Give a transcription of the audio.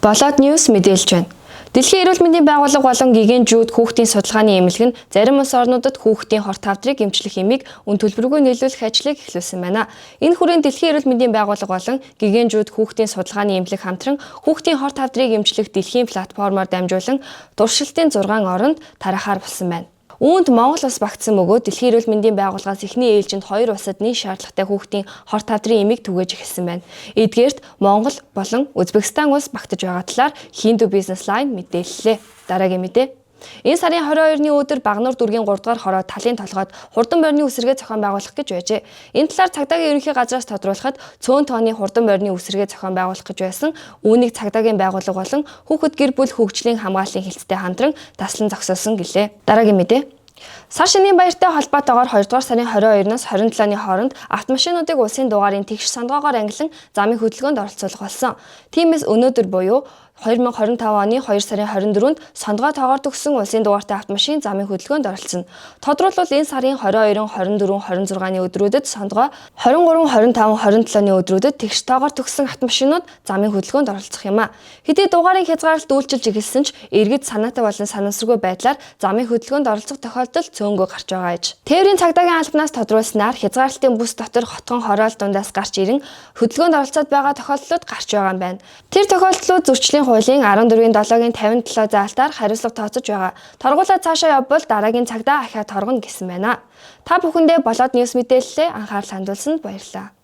Болоод News мэдээлж байна. Дэлхийн эрүүл мэндийн байгууллага болон гигантжууд хүүхдийн судалгааны эмнэлэг нь зарим улс орнуудад хүүхдийн хорт тавдрыг эмчлэх эмийг үн төлбөргүй нийлүүлэх ажлыг эхлүүлсэн байна. Энэ хүрээнд Дэлхийн эрүүл мэндийн байгууллага болон гигантжууд хүүхдийн судалгааны эмнэлэг хамтран хүүхдийн хорт тавдрыг эмчлэх дэлхийн платформоор дамжуулан туршилтын 6 оронд тарахаар болсон байна. Үүнд Монгол улс багтсан бөгөөд Дэлхийн эрүүл мэндийн байгууллагаас эхний ээлжинд 2 улсад нийт шаардлагатай хүүхдийн хорт тавдрын эмийг түгээж эхэлсэн байна. Эдгээрт Монгол болон Узбекистан улс багтаж байгаа талаар Hindu Business Line мэдээллээ. Дараагийн мэдээ. Энэ сарын 22-ны өдөр Багнуур дүүргийн 3 дугаар хороо талын толгойд хурдан морины үсрэгээ зохион байгуулах гэж байжээ. Энэ талаар цагдаагийн ерөнхий газраас тодруулахад цөөн тооны хурдан морины үсрэгээ зохион байгуулах гэж байсан. Үүнийг цагдаагийн байгууллага болон Хүүхэд гэр бүл хөгжлийн хамгааллын хэлттэй хамтран таслан зогсоосон гэлээ. Дараагийн мэдээ. Сар шинийн баяртай холбоотойгоор 2 дугаар сарын 22-наас 27-ны хооронд автомашинуудыг улсын дугаарын тэгш сандгоогоор ангилан замын хөдөлгөөнд оролцуулах болсон. Тиймээс өнөөдөр буюу 2025 оны 2 сарын 24-нд сондгоо тоогоор төгссөн улсын дугаартай автомашин замын хөдөлгөөнд оролцсон. Тодорхойлбол энэ сарын 22, 24, 26-ны өдрүүдэд сондгоо, 23, 25, 27-ны өдрүүдэд тэгш тоогоор төгссөн автомашинууд замын хөдөлгөөнд оролцох юм а. Хэдий дугаарын хязгаарлалт үйлчилж эхэлсэн ч иргэд санаатай болон санамсаргүй байдлаар замын хөдөлгөөнд оролцох тохиолдол цөөнгөө гарч байгаа аж. Тээврийн цагдаагийн албанаас тодруулснаар хязгаарлалтын бүс дотор хотгон хороол дундаас гарч ирэн хөдөлгөөнд оролцоод байгаа тохиолдлууд гарч байгаа юм байна. Тэр тохиолдлууд зөрчлийн хуулийн 14-гийн 7-гийн 57 заалтаар хариуцлага тооцож байгаа. Торгуулаа цаашаа явбал дараагийн цагдаа ахиад торгоно гэсэн байна. Та бүхэндээ болоод News мэдээллээ анхаарал хандуулсанд баярлалаа.